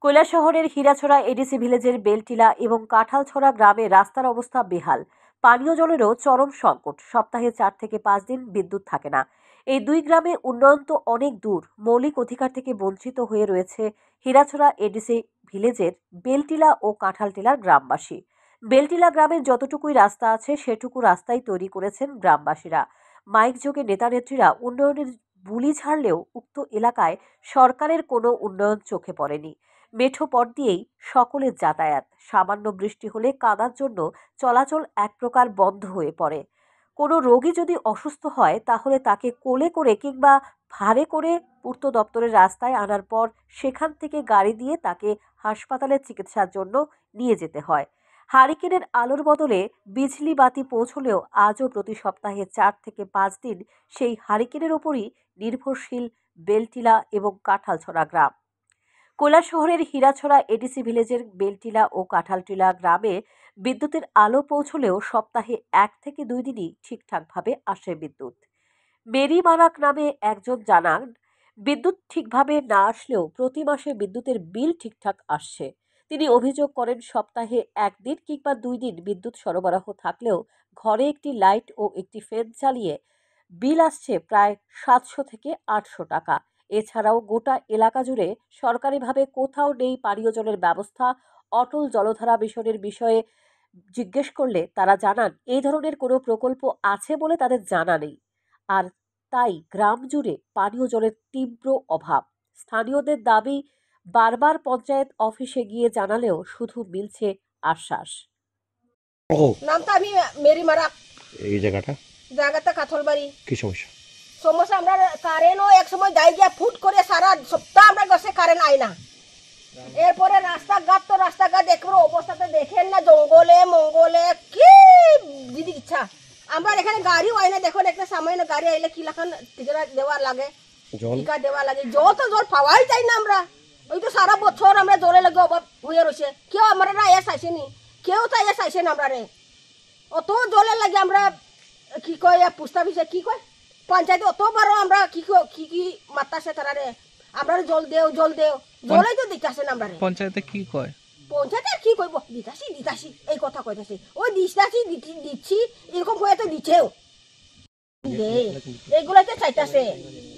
কৈলাসহরের হীরাছড়া এডিসি ভিলেজের বেলটিলা এবং কাঁঠালছড়া গ্রামে রাস্তার অবস্থা বেহাল। পানীয় জলেরও চরম সংকট। সপ্তাহে 4 থেকে 5 দিন বিদ্যুৎ থাকে না। এই দুই গ্রামে উন্নয়ন তো অনেক দূর, মৌলিক অধিকার থেকে বঞ্চিত হয়ে রয়েছে হীরাছড়া এডিসি ভিলেজের বেলটিলা ও কাঁঠালটিলার গ্রামবাসী। বেলটিলা গ্রামের যতটুকুই রাস্তা আছে সেটুকু রাস্তাই তৈরি করেছেন গ্রামবাসীরা। মাইক যোগে নেতানেত্রীরা উন্নয়নের বুলি ঝাড়লেও উক্ত এলাকায় সরকারের কোনো উন্নয়ন চোখে পড়েনি। মেঠো পথ দিয়েই সকলের যাতায়াত। সামান্য বৃষ্টি হলে কাদার জন্য চলাচল এক প্রকার বন্ধ হয়ে পড়ে। কোনো রোগী যদি অসুস্থ হয় তাহলে তাকে কোলে করে কিংবা ভাড়ে করে পূর্ত দপ্তরের রাস্তায় আনার পর সেখান থেকে গাড়ি দিয়ে তাকে হাসপাতালের চিকিৎসার জন্য নিয়ে যেতে হয়। হারিকেনের আলোর বদলে বিজলি বাতি পৌঁছলেও আজও প্রতি সপ্তাহে 4 থেকে 5 দিন সেই হারিকেনের ওপরই নির্ভরশীল বেলটিলা এবং কাঁঠালছড়া গ্রাম। কৈলাসহরের হীরাছড়া এডিসি ভিলেজের বেলটিলা ও কাঁঠালটিলা গ্রামে বিদ্যুতের আলো পৌঁছলেও সপ্তাহে 1 থেকে 2 দিনই ঠিকঠাকভাবে আসে বিদ্যুৎ। মেরি মারাক নামে একজন জানান, বিদ্যুৎ ঠিকভাবে না আসলেও প্রতি মাসে বিদ্যুতের বিল ঠিকঠাক আসছে। তিনি অভিযোগ করেন, সপ্তাহে 1 দিন কিংবা 2 দিন বিদ্যুৎ সরবরাহ থাকলেও ঘরে একটি লাইট ও একটি ফ্যান চালিয়ে বিল আসছে প্রায় 700 থেকে 800 টাকা। এছাড়াও গোটা এলাকা জুড়ে সরকারিভাবে কোথাও নেই পানীয় জলের ব্যবস্থা। অটল জলধারা মিশনের বিষয়ে জিজ্ঞেস করলে তারা জানান, এই ধরনের কোনো প্রকল্প আছে বলে তাদের জানা নেই। আর তাই গ্রাম জুড়ে পানীয় জলের তীব্র অভাব। স্থানীয়দের দাবি, বারবার পঞ্চায়েত অফিসে গিয়ে জানালেও শুধু মিলছে আশ্বাস। নামটা আমি মেরি মারাক। এই জায়গাটা কাঁঠালবাড়ি। কি সমস্যা? সমস্যা আমরা কারেন্টও এক সময় যাই গিয়া ফুট করে সারা সপ্তাহ আমরা গেছে কারেন্ট আয় না। এরপরে রাস্তাঘাট দেখবো অবস্থাটা দেখেন না, জঙ্গলে মঙ্গলে কি দিদি ইচ্ছা। আমরা এখানে গাড়িও আয় না, দেখুন একটা সামান্য গাড়ি আইলে কি লাখান টিকা দেওয়া লাগে, টিকা দেওয়া লাগে। জল তো জল পাওয়াই যায় না আমরা। ওই তো সারা বছর আমরা জলে লাগে অভাব হয়ে রয়েছে। কেউ আমরা না এসে চাইছেনি, কেউ তো এসে চাইছে না আমরা রে। অত জলের লাগে আমরা কি কয় পুস্তা পিছে কি কয় পঞ্চায়েতে অতবারও আমরা কি কি মাতাছে তারা রে, আমরা জল দেও জলেই তো দিতাছে না আমরা রে। পঞ্চায়েতে কি কয়? পঞ্চায়েতে আর কি কইব, দিতাছি এই কথা কইতাছি। ওই দিচ্ছি এরকম হয়ে তো দিচ্ছেও এইগুলাতে চাইতাছে।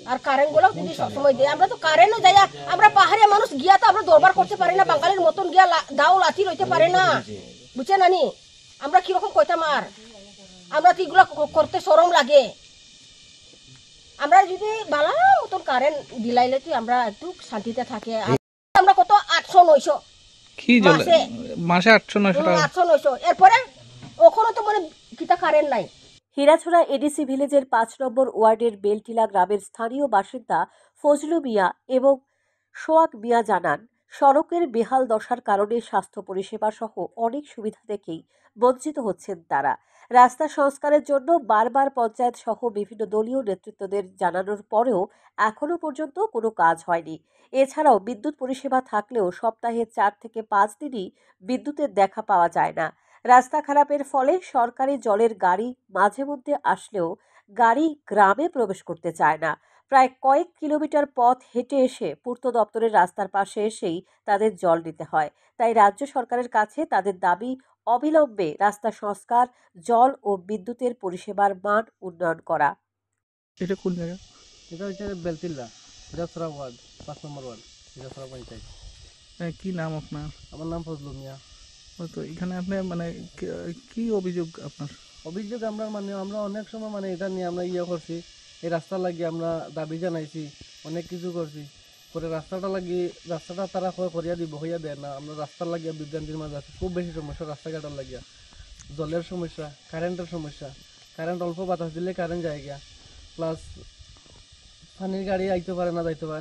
আর কারেন্ট গুলো যদি সবসময় দেয়, আমরা তো কারেন্টও যাই, আমরা পাহাড়ে মানুষ গিয়া তো আমরা দরবার করতে পারি না, বাঙালির মতন গিয়া দাও লাঠি রইতে পারে না, বুঝছে নানি? আমরা কিরকম কইতাম, আর আমরা তো এগুলো করতে শরম লাগে। আমরা যদি বালা মতন কারেন্ট দিলাইলে তো আমরা একটু শান্তিতে থাকে। আমরা কত 800-900 কি জলে মাসে 800-900 টাকা, 800-900। এরপরে ওখানে তো মানে কিতা কারেন্ট নাই। হীরাছড়া এডিসি ভিলেজের 5 নম্বর ওয়ার্ডের বেলটিলা গ্রামের স্থানীয় বাসিন্দা ফজলু মিয়া এবং সোয়াক মিয়া জানান, সড়কের বেহাল দশার কারণে স্বাস্থ্য পরিষেবা সহ অনেক সুবিধা থেকেই বঞ্চিত হচ্ছেন তারা। রাস্তা সংস্কারের জন্য বারবার পঞ্চায়েত সহ বিভিন্ন দলীয় নেতৃত্বদের জানানোর পরেও এখনো পর্যন্ত কোনো কাজ হয়নি। এছাড়াও বিদ্যুৎ পরিষেবা থাকলেও সপ্তাহে 4 থেকে 5 দিনই বিদ্যুতের দেখা পাওয়া যায় না। রাস্তা খারাপের ফলে সরকারি জলের গাড়ি মাঝে মধ্যে আসলেও গাড়ি গ্রামে প্রবেশ করতে চায় না। প্রায় কয়েক কিলোমিটার পথ হেঁটে এসে পূর্ত দপ্তরের রাস্তার পাশে এসেই তাদের জল নিতে হয়। তাই রাজ্য সরকারের কাছে তাদের দাবি, অবিলম্বে রাস্তা সংস্কার, জল ও বিদ্যুতের পরিষেবার মান উন্নয়ন করা। এটা কোন জায়গা? এটা হচ্ছে বেলটিলা, হীরাছড়া ওয়ার্ড, 5 নম্বর ওয়ার্ড, হীরাছড়া পঞ্চায়েত। কি নাম আপনার? আমার নাম ফজলু মিয়া। তো এখানে আপনি মানে কি অভিযোগ আপনার? অভিযোগ আমরা আমরা অনেক সময় এটা নিয়ে আমরা করছি, এই রাস্তা লাগিয়ে আমরা দাবি জানাইছি, অনেক কিছু করছি। পরে রাস্তাটা তারা করিয়া দিব, হইয়া দেয় না। আমরা রাস্তার লাগিয়া বিভ্রান্তির মাঝে আছি, খুব বেশি সমস্যা রাস্তাঘাটের লাগিয়া। জলের সমস্যা, কারেন্টের সমস্যা, কারেন্ট অল্প বাতাস দিলে কারেন্ট যায় গিয়া, প্লাস পানির গাড়ি যাইতে পারে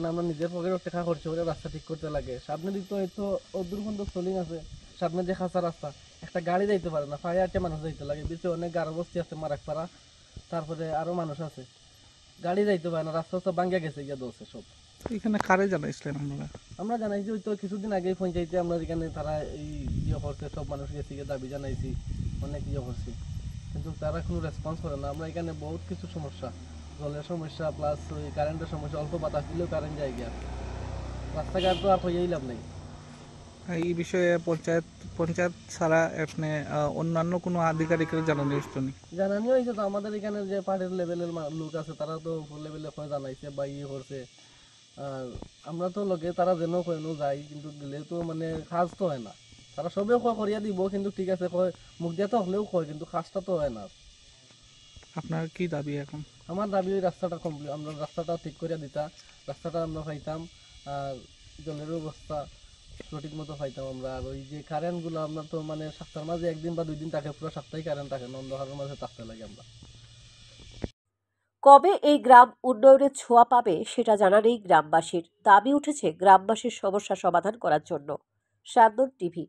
না। আমরা নিজের পকেটও টাকা খরচ করে রাস্তা ঠিক করতে লাগে। সামনে দিক তো এত অদূরখণ্ড সোলিং আছে, সামনে যে খাঁচা রাস্তা, একটা গাড়ি যাইতে পারে না, 5-8টা মানুষ যাইতে লাগে। বিচে অনেক গারো বস্তি আছে, মারাকপাড়া, তারপরে আরো মানুষ আছে, গাড়ি যাইতে পারে না। রাস্তা সব ভাঙ্গা গেছে গিয়া দোষে সব। এখানে কারে জানাইছিলেন আমরা জানাইছি, ওই তো কিছুদিন আগেই পঞ্চায়েতে আমরা এখানে তারা এই করছে, সব মানুষ গেছি, দাবি জানাইছি, অনেক করছি, কিন্তু তারা কোনো রেসপন্স করে না। আমরা এখানে বহুত কিছু সমস্যা, জলের সমস্যা, প্লাস ওই কারেন্টের সমস্যা, অল্প বাতাস দিলেও কারেন্ট যায় গিয়া। রাস্তাঘাট তো আর হইয়াই লাভ নেই। এই বিষয়ে পঞ্চায়েত পঞ্চায়েত ছাড়া আপনি অন্যান্য কোনো আধিকারিকের জানানো ইষ্ট নেই? জানানি হয়েছে তো, আমাদের এখানে যে পার্টির লেভেলের লোক আছে তারা তো উপর লেভেলে জানাইছে বা ইয়ে করছে। আর আমরা তো লোকে তারা যেন কেন যাই, কিন্তু গেলে তো মানে কাজ তো হয় না। তারা সবেও কয় করিয়া দিব, কিন্তু ঠিক আছে কয় মুখ দিয়া তো হলেও কয়, কিন্তু কাজটা তো হয় না। আপনার কি দাবি এখন? আমার দাবি ওই রাস্তাটা কমপ্লিট, আমরা রাস্তাটা ঠিক করিয়া দিতা, রাস্তাটা আমরা পাইতাম, আর জলের ব্যবস্থা সঠিক মতো পাইতাম আমরা। আর ওই যে কারেন্টগুলো আমরা তো মানে সপ্তাহের মাঝে একদিন বা 2 দিন থাকে, পুরো সপ্তাহে কারেন্ট থাকে না, অন্ধকারের মাঝে থাকতে লাগে আমরা। কবে এই গ্রাম উন্নয়নের ছোঁয়া পাবে সেটা জানা নেই গ্রামবাসীর। দাবি উঠেছে গ্রামবাসীর সমস্যা সমাধান করার জন্য। শান্তন টিভি।